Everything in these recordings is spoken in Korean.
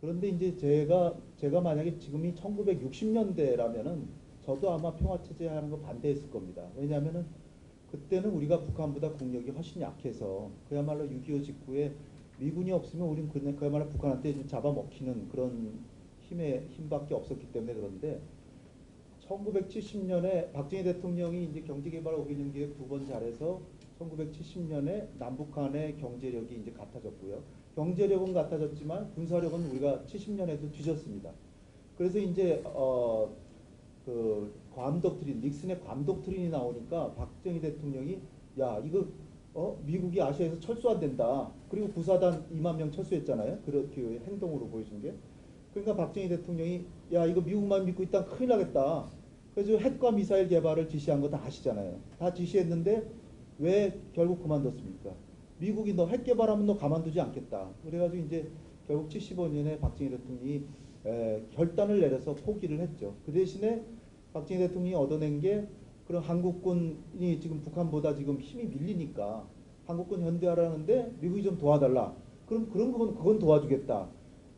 그런데 이제 제가 만약에 지금이 1960년대라면은 저도 아마 평화체제 하는 거 반대했을 겁니다. 왜냐하면은 그때는 우리가 북한보다 국력이 훨씬 약해서 그야말로 6.25 직후에 미군이 없으면 우리는 그야말로 북한한테 좀 잡아먹히는 그런 힘밖에 없었기 때문에. 그런데 1970년에 박정희 대통령이 이제 경제개발 5개년 계획 두 번 잘해서 1970년에 남북한의 경제력이 이제 같아졌고요. 경제력은 같아졌지만 군사력은 우리가 70년에도 뒤졌습니다. 그래서 이제 그 괌 독트린, 닉슨의 괌 독트린이 나오니까 박정희 대통령이 야 이거 미국이 아시아에서 철수 안 된다. 그리고 구사단 2만 명 철수했잖아요. 그렇게 행동으로 보여준 게. 그러니까 박정희 대통령이 야 이거 미국만 믿고 있다 큰일 나겠다. 그래서 핵과 미사일 개발을 지시한 거 다 아시잖아요. 다 지시했는데 왜 결국 그만뒀습니까? 미국이 너 핵 개발하면 너 가만두지 않겠다. 그래가지고 이제 결국 75년에 박정희 대통령이 결단을 내려서 포기를 했죠. 그 대신에 박정희 대통령이 얻어낸 게 그런 한국군이 지금 북한보다 지금 힘이 밀리니까 한국군 현대화라는데 미국이 좀 도와달라. 그럼 그건 도와주겠다.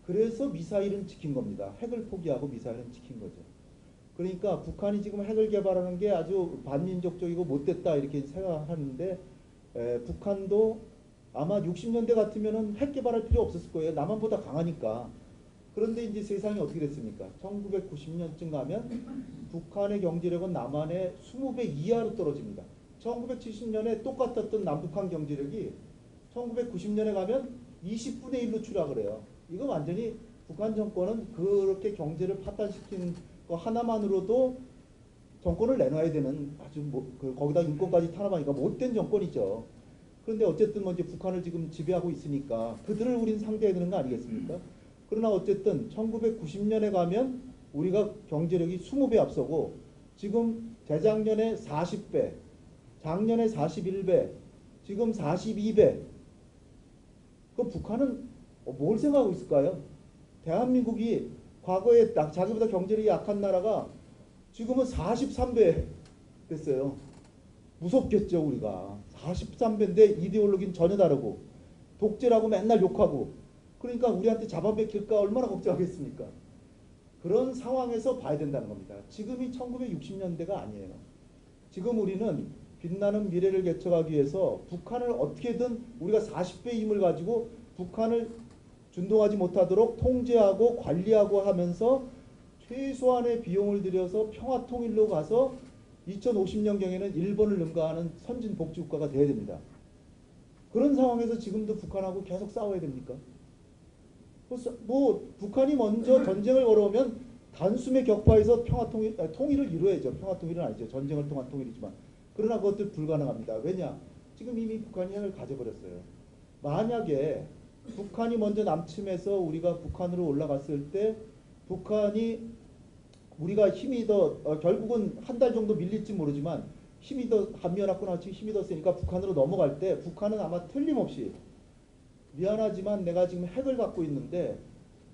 그래서 미사일은 지킨 겁니다. 핵을 포기하고 미사일은 지킨 거죠. 그러니까 북한이 지금 핵을 개발하는 게 아주 반민족적이고 못됐다 이렇게 생각하는데 북한도 아마 60년대 같으면은 핵 개발할 필요 없었을 거예요. 남한보다 강하니까. 그런데 이제 세상이 어떻게 됐습니까? 1990년쯤 가면 북한의 경제력은 남한의 20배 이하로 떨어집니다. 1970년에 똑같았던 남북한 경제력이 1990년에 가면 20분의 1로 추락을 해요. 이거 완전히 북한 정권은 그렇게 경제를 파탄시킨 거 하나만으로도 정권을 내놔야 되는 아주 거기다 인권까지 탄압하니까 못된 정권이죠. 그런데 어쨌든 뭐 이제 북한을 지금 지배하고 있으니까 그들을 우린 상대해야 되는 거 아니겠습니까? 그러나 어쨌든 1990년에 가면 우리가 경제력이 20배 앞서고 지금 재작년에 40배, 작년에 41배, 지금 42배. 그럼 북한은 뭘 생각하고 있을까요? 대한민국이 과거에 자기보다 경제력이 약한 나라가 지금은 43배 됐어요. 무섭겠죠 우리가. 43배인데 이데올로기는 전혀 다르고 독재라고 맨날 욕하고 그러니까 우리한테 잡아먹힐까 얼마나 걱정하겠습니까? 그런 상황에서 봐야 된다는 겁니다. 지금이 1960년대가 아니에요. 지금 우리는 빛나는 미래를 개척하기 위해서 북한을 어떻게든 우리가 40배의 힘을 가지고 북한을 준동하지 못하도록 통제하고 관리하고 하면서 최소한의 비용을 들여서 평화통일로 가서 2050년경에는 일본을 능가하는 선진 복지국가가 돼야 됩니다. 그런 상황에서 지금도 북한하고 계속 싸워야 됩니까? 뭐 북한이 먼저 전쟁을 걸어오면 단숨에 격파해서 통일을 이루어야죠. 평화통일은 아니죠. 전쟁을 통한 통일이지만. 그러나 그것도 불가능합니다. 왜냐? 지금 이미 북한이 핵을 가져버렸어요. 만약에 북한이 먼저 남침해서 우리가 북한으로 올라갔을 때 북한이 우리가 힘이 더 결국은 한 달 정도 밀릴지 모르지만 힘이 더 한미연합군 같이 힘이 더 세니까 북한으로 넘어갈 때 북한은 아마 틀림없이 미안하지만 내가 지금 핵을 갖고 있는데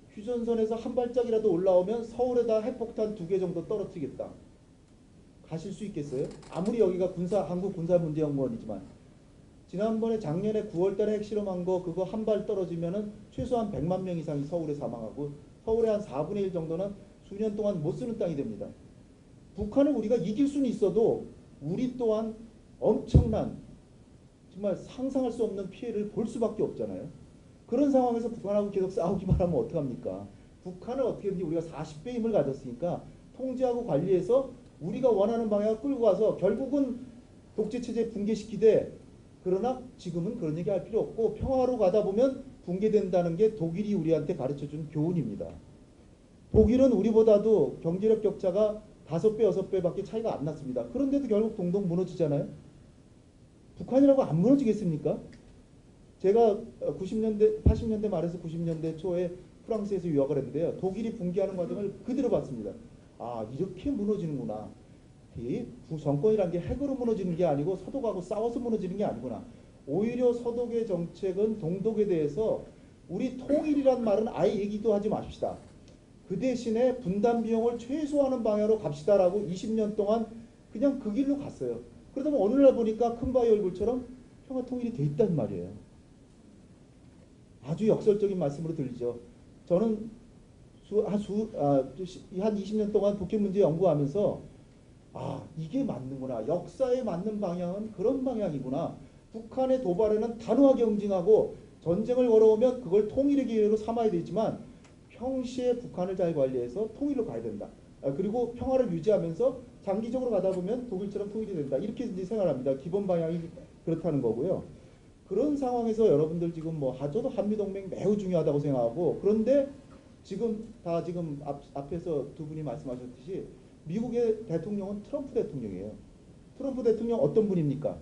휴전선에서 한 발짝이라도 올라오면 서울에다 핵폭탄 2개 정도 떨어뜨리겠다. 가실 수 있겠어요? 아무리 여기가 한국군사문제연구원이지만 지난번에 작년에 9월달에 핵실험한 거 그거 한 발 떨어지면은 최소한 100만 명 이상이 서울에 사망하고 서울의 한 4분의 1 정도는 수년 동안 못 쓰는 땅이 됩니다. 북한을 우리가 이길 수는 있어도 우리 또한 엄청난 정말 상상할 수 없는 피해를 볼 수밖에 없잖아요. 그런 상황에서 북한하고 계속 싸우기만 하면 어떡합니까? 북한을 어떻게든지 우리가 40배 힘을 가졌으니까 통제하고 관리해서 우리가 원하는 방향을 끌고 가서 결국은 독재체제 붕괴시키되 그러나 지금은 그런 얘기 할 필요 없고 평화로 가다 보면 붕괴된다는 게 독일이 우리한테 가르쳐준 교훈입니다. 독일은 우리보다도 경제력 격차가 5배, 6배밖에 차이가 안 났습니다. 그런데도 결국 동동 무너지잖아요. 북한이라고 안 무너지겠습니까? 제가 80년대 말에서 90년대 초에 프랑스에서 유학을 했는데요. 독일이 붕괴하는 과정을 그대로 봤습니다. 아, 이렇게 무너지는구나. 이 정권이란 게 핵으로 무너지는 게 아니고 서독하고 싸워서 무너지는 게 아니구나. 오히려 서독의 정책은 동독에 대해서 우리 통일이란 말은 아예 얘기도 하지 마십시다. 그 대신에 분담 비용을 최소화하는 방향으로 갑시다라고 20년 동안 그냥 그 길로 갔어요. 그러다 보면 어느 날 보니까 큰 바위 얼굴처럼 평화 통일이 돼 있단 말이에요. 아주 역설적인 말씀으로 들리죠. 저는 한 20년 동안 북핵 문제 연구하면서 이게 맞는구나. 역사에 맞는 방향은 그런 방향이구나. 북한의 도발에는 단호하게 응징하고 전쟁을 걸어오면 그걸 통일의 기회로 삼아야 되지만 평시에 북한을 잘 관리해서 통일로 가야 된다. 그리고 평화를 유지하면서 장기적으로 가다 보면 독일처럼 통일이 된다. 이렇게 이제 생각합니다. 기본 방향이 그렇다는 거고요. 그런 상황에서 여러분들 지금 저도 한미동맹 매우 중요하다고 생각하고, 그런데 지금 앞에서 두 분이 말씀하셨듯이 미국의 대통령은 트럼프 대통령이에요. 트럼프 대통령 어떤 분입니까?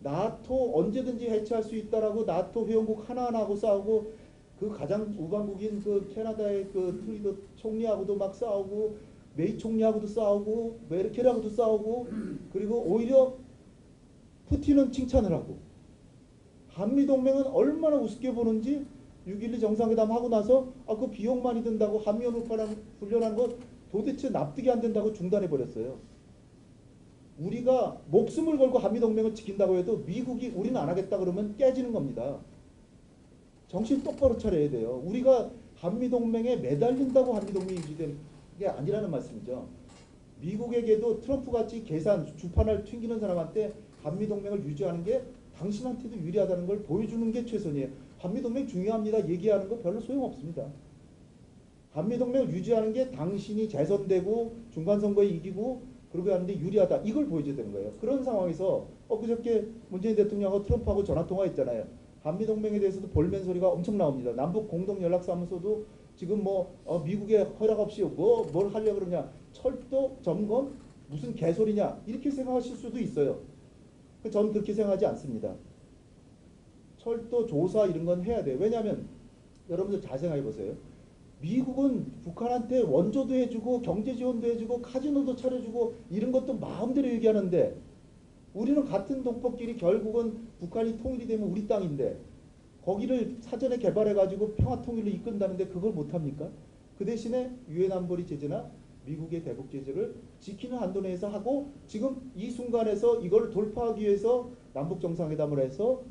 나토 언제든지 해체할 수 있다라고 나토 회원국 하나하나하고 싸우고, 그 가장 우방국인 그 캐나다의 그 트루도 총리하고도 막 싸우고, 메이 총리하고도 싸우고, 메르켈하고도 싸우고, 그리고 오히려 푸틴은 칭찬을 하고, 한미동맹은 얼마나 우습게 보는지 6.12 정상회담 하고 나서 그 비용 많이 든다고 한미연 훈련하는 거 도대체 납득이 안 된다고 중단해 버렸어요. 우리가 목숨을 걸고 한미동맹을 지킨다고 해도 미국이 우리는 안 하겠다 그러면 깨지는 겁니다. 정신 똑바로 차려야 돼요. 우리가 한미동맹에 매달린다고 한미동맹이 유지되는 게 아니라는 말씀이죠. 미국에게도 트럼프같이 주판을 튕기는 사람한테 한미동맹을 유지하는 게 당신한테도 유리하다는 걸 보여주는 게 최선이에요. 한미동맹 중요합니다. 얘기하는 거 별로 소용없습니다. 한미동맹을 유지하는 게 당신이 재선되고 중간선거에 이기고 그러고 하는데 유리하다. 이걸 보여줘야 되는 거예요. 그런 상황에서 그저께 문재인 대통령하고 트럼프하고 전화통화했잖아요. 한미동맹에 대해서도 볼멘 소리가 엄청 나옵니다. 남북 공동연락사무소도 지금 미국의 허락 없이 뭘 하려고 그러냐. 철도 점검? 무슨 개소리냐. 이렇게 생각하실 수도 있어요. 저는 그렇게 생각하지 않습니다. 철도 조사 이런 건 해야 돼요. 왜냐하면 여러분들 잘 생각해 보세요. 미국은 북한한테 원조도 해주고 경제 지원도 해주고 카지노도 차려주고 이런 것도 마음대로 얘기하는데, 우리는 같은 동포끼리 결국은 북한이 통일이 되면 우리 땅인데 거기를 사전에 개발해가지고 평화 통일로 이끈다는데 그걸 못합니까? 그 대신에 유엔 안보리 제재나 미국의 대북 제재를 지키는 한도 내에서 하고, 지금 이 순간에서 이걸 돌파하기 위해서 남북 정상회담을 해서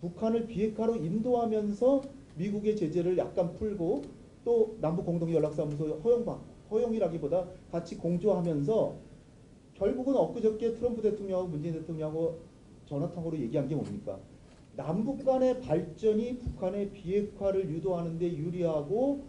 북한을 비핵화로 인도하면서 미국의 제재를 약간 풀고, 또 남북 공동연락사무소 허용이라기보다 같이 공조하면서 결국은 엊그저께 트럼프 대통령하고 문재인 대통령하고 전화통화로 얘기한 게 뭡니까? 남북 간의 발전이 북한의 비핵화를 유도하는 데 유리하고,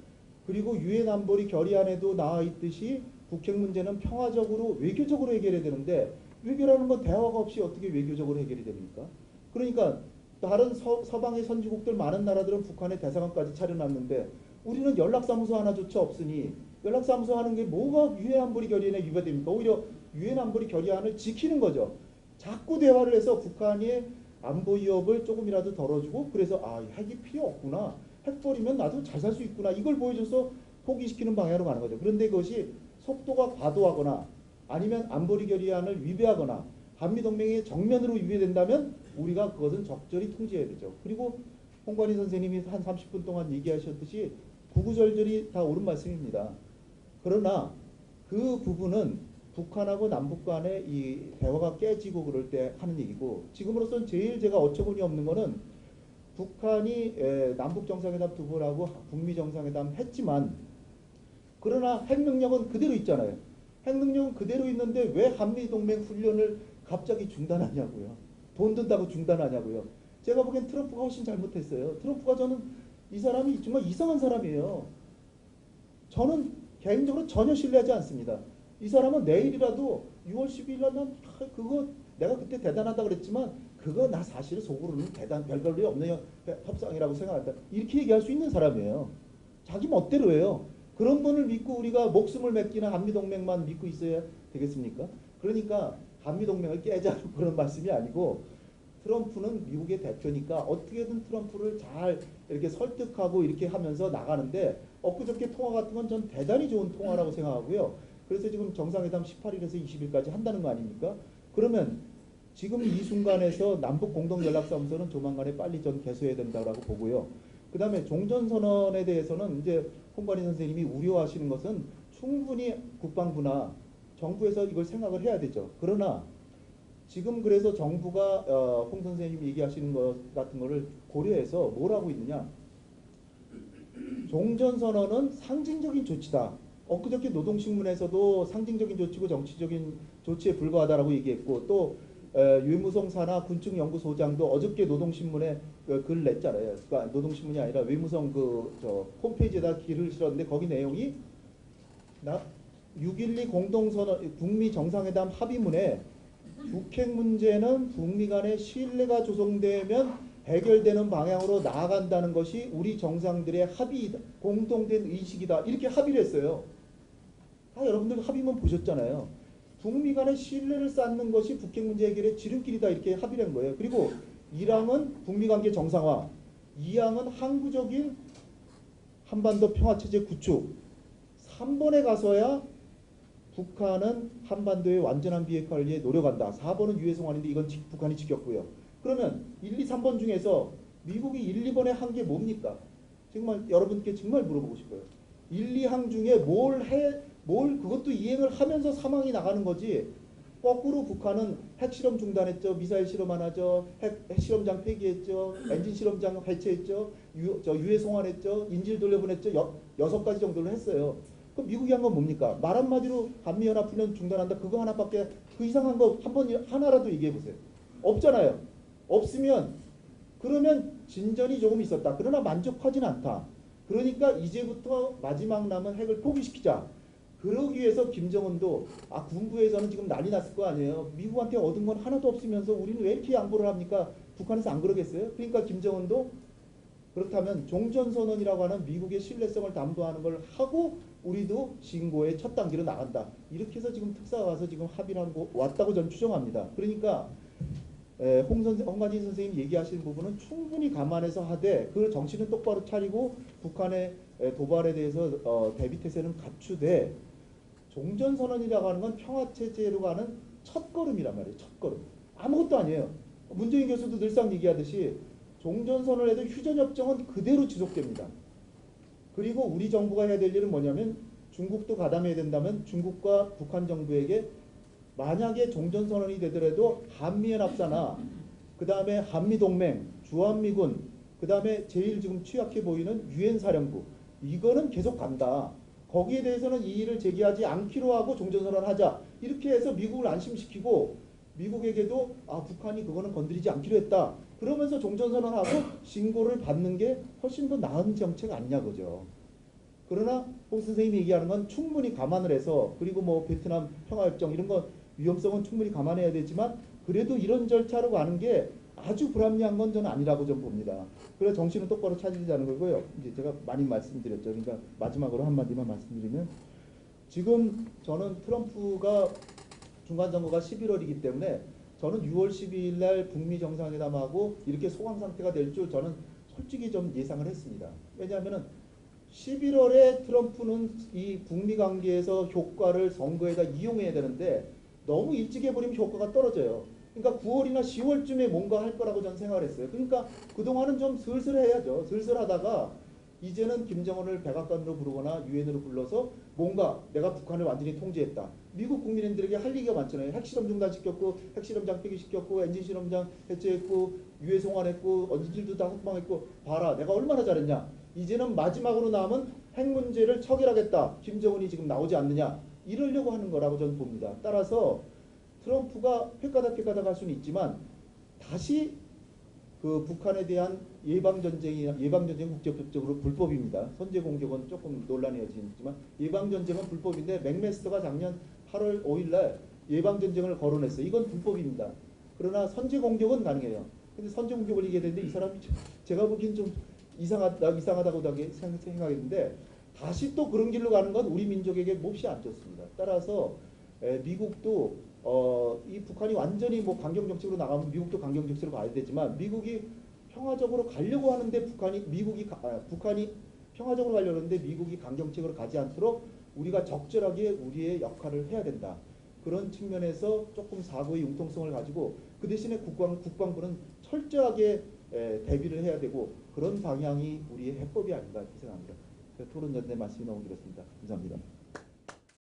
그리고 유엔 안보리 결의안에도 나와 있듯이 북핵 문제는 평화적으로 외교적으로 해결해야 되는데, 외교라는 건 대화가 없이 어떻게 외교적으로 해결이 됩니까? 그러니까 다른 서방의 선진국들 많은 나라들은 북한의 대사관까지 차려놨는데 우리는 연락사무소 하나조차 없으니 연락사무소 하는 게 뭐가 유엔 안보리 결의안에 위배됩니까? 오히려 유엔 안보리 결의안을 지키는 거죠. 자꾸 대화를 해서 북한의 안보 위협을 조금이라도 덜어주고, 그래서 핵이 필요 없구나. 핵 버리면 나도 잘 살 수 있구나. 이걸 보여줘서 포기시키는 방향으로 가는 거죠. 그런데 그것이 속도가 과도하거나 아니면 안보리 결의안을 위배하거나 한미동맹이 정면으로 위배된다면 우리가 그것은 적절히 통제해야 되죠. 그리고 홍관희 선생님이 한 30분 동안 얘기하셨듯이 구구절절히 다 옳은 말씀입니다. 그러나 그 부분은 북한하고 남북 간의 이 대화가 깨지고 그럴 때 하는 얘기고, 지금으로서는 제일 제가 어처구니 없는 거는 북한이 남북 정상회담 두 번 하고 북미 정상회담 했지만, 그러나 핵능력은 그대로 있잖아요. 핵능력은 그대로 있는데 왜 한미동맹 훈련을 갑자기 중단하냐고요. 돈 든다고 중단하냐고요. 제가 보기엔 트럼프가 훨씬 잘못했어요. 트럼프가, 저는 이 사람이 정말 이상한 사람이에요. 저는 개인적으로 전혀 신뢰하지 않습니다. 이 사람은 내일이라도 6월 12일 날 난 그거 내가 그때 대단하다 그랬지만 그거 나 사실 속으로는 별볼일 없는 협상이라고 생각한다. 이렇게 얘기할 수 있는 사람이에요. 자기 멋대로 해요. 그런 분을 믿고 우리가 목숨을 맡기는 한미동맹만 믿고 있어야 되겠습니까? 그러니까 한미동맹을 깨자는 그런 말씀이 아니고, 트럼프는 미국의 대표니까 어떻게든 트럼프를 잘 이렇게 설득하고 이렇게 하면서 나가는데, 엊그저께 통화 같은 건 전 대단히 좋은 통화라고 생각하고요. 그래서 지금 정상회담 18일에서 20일까지 한다는 거 아닙니까? 그러면 지금 이 순간에서 남북 공동연락사무소는 조만간에 빨리 전 개소해야 된다고 보고요. 그 다음에 종전선언에 대해서는 이제 홍관희 선생님이 우려하시는 것은 충분히 국방부나 정부에서 이걸 생각을 해야 되죠. 그러나 지금 그래서 정부가 홍 선생님이 얘기하시는 것 같은 거를 고려해서 뭘 하고 있느냐. 종전선언은 상징적인 조치다. 엊그저께 노동신문에서도 상징적인 조치고 정치적인 조치에 불과하다라고 얘기했고 또 외무성 산하 군축 연구소장도 어저께 노동신문에 글 냈잖아요. 그러니까 노동신문이 아니라 외무성 저 홈페이지에다 글을 실었는데 거기 내용이 6.12 공동선언 북미 정상회담 합의문에 북핵 문제는 북미 간의 신뢰가 조성되면 해결되는 방향으로 나아간다는 것이 우리 정상들의 합의이다. 공통된 의식이다. 이렇게 합의를 했어요. 다 여러분들 합의문 보셨잖아요. 북미 간의 신뢰를 쌓는 것이 북핵 문제 해결의 지름길이다. 이렇게 합의를 한 거예요. 그리고 1항은 북미 관계 정상화, 2항은 항구적인 한반도 평화체제 구축, 3번에 가서야 북한은 한반도의 완전한 비핵 관리에 노력한다. 4번은 유해송환인데 이건 북한이 지켰고요. 그러면 1, 2, 3번 중에서 미국이 1, 2번에 한 게 뭡니까? 정말 여러분께 정말 물어보고 싶어요. 1, 2항 중에 뭘 그것도 이행을 하면서 상황이 나가는 거지. 거꾸로 북한은 핵실험 중단했죠. 미사일 실험 안 하죠. 핵실험장 폐기했죠. 엔진 실험장 해체했죠. 유해송환했죠. 인질 돌려보냈죠. 6가지 정도를 했어요. 그럼 미국이 한 건 뭡니까? 말 한마디로 한미연합훈련 중단한다. 그거 하나밖에 그 이상한 거 하나라도 얘기해 보세요. 없잖아요. 없으면 그러면 진전이 조금 있었다. 그러나 만족하진 않다. 그러니까 이제부터 마지막 남은 핵을 포기시키자. 그러기 위해서 김정은도 군부에서는 지금 난리 났을 거 아니에요. 미국한테 얻은 건 하나도 없으면서 우리는 왜 이렇게 양보를 합니까? 북한에서 안 그러겠어요? 그러니까 김정은도 그렇다면 종전선언이라고 하는 미국의 신뢰성을 담보하는 걸 하고 우리도 진고의 첫 단계로 나간다. 이렇게 해서 지금 특사가 와서 지금 합의를 하고 왔다고 저는 추정합니다. 그러니까 홍관진 선생님 얘기하시는 부분은 충분히 감안해서 하되 그 정신은 똑바로 차리고 북한의 도발에 대해서 대비태세는 갖추되 종전선언이라고 하는 건 평화체제로 가는 첫걸음이란 말이에요. 첫걸음. 아무것도 아니에요. 문재인 교수도 늘상 얘기하듯이 종전선언을 해도 휴전협정은 그대로 지속됩니다. 그리고 우리 정부가 해야 될 일은 뭐냐면 중국도 가담해야 된다면 중국과 북한 정부에게 만약에 종전선언이 되더라도 한미연합사나 그 다음에 한미동맹, 주한미군, 그 다음에 제일 지금 취약해 보이는 유엔사령부 이거는 계속 간다. 거기에 대해서는 이의를 제기하지 않기로 하고 종전선언을 하자. 이렇게 해서 미국을 안심시키고 미국에게도 북한이 그거는 건드리지 않기로 했다. 그러면서 종전선언하고 신고를 받는 게 훨씬 더 나은 정책 아니냐 그죠. 그러나 홍 선생님이 얘기하는 건 충분히 감안을 해서 그리고 뭐 베트남 평화협정 이런 거 위험성은 충분히 감안해야 되지만 그래도 이런 절차로 가는 게 아주 불합리한 건 저는 아니라고 좀 봅니다. 그래서 정신은 똑바로 차리자는 거고요. 이제 제가 많이 말씀드렸죠. 그러니까 마지막으로 한마디만 말씀드리면 지금 저는 트럼프가 중간선거가 11월이기 때문에 저는 6월 12일 날 북미 정상회담하고 이렇게 소강 상태가 될 줄 저는 솔직히 좀 예상을 했습니다. 왜냐하면 11월에 트럼프는 이 북미 관계에서 효과를 선거에다 이용해야 되는데 너무 일찍 해버리면 효과가 떨어져요. 그러니까 9월이나 10월쯤에 뭔가 할 거라고 저는 생각을 했어요. 그러니까 그동안은 좀 슬슬 해야죠. 슬슬 하다가 이제는 김정은을 백악관으로 부르거나 유엔으로 불러서 뭔가 내가 북한을 완전히 통제했다. 미국 국민들에게 할 얘기가 많잖아요. 핵실험 중단시켰고 핵실험장 폐기시켰고 엔진 실험장 해체했고 유해송환했고 언질도 다 석방했고 봐라 내가 얼마나 잘했냐. 이제는 마지막으로 남은 핵 문제를 처결하겠다. 김정은이 지금 나오지 않느냐. 이러려고 하는 거라고 저는 봅니다. 따라서 트럼프가 획가닥 할 수는 있지만 다시 그 북한에 대한 예방전쟁 국제법적으로 불법입니다. 선제 공격은 조금 논란이 여지있지만 예방전쟁은 불법인데 맥메스터가 작년 8월 5일 날 예방전쟁을 거론했어요. 이건 불법입니다. 그러나 선제 공격은 가능해요. 근데 선제 공격을 얘기해야 되는데 이 사람이 제가 보기엔 좀 이상하다고 생각했는데 다시 또 그런 길로 가는 건 우리 민족에게 몹시 안 좋습니다. 따라서 미국도 이 북한이 완전히 뭐 강경 정책으로 나가면 미국도 강경 정책으로 가야 되지만 미국이 평화적으로 가려고 하는데 북한이 평화적으로 가려고 하는데 미국이 강경책으로 가지 않도록 우리가 적절하게 우리의 역할을 해야 된다. 그런 측면에서 조금 사고의 융통성을 가지고 그 대신에 국방부는 철저하게 대비를 해야 되고 그런 방향이 우리의 해법이 아닌가 생각합니다. 토론 전에 말씀이 너무 길었습니다. 감사합니다.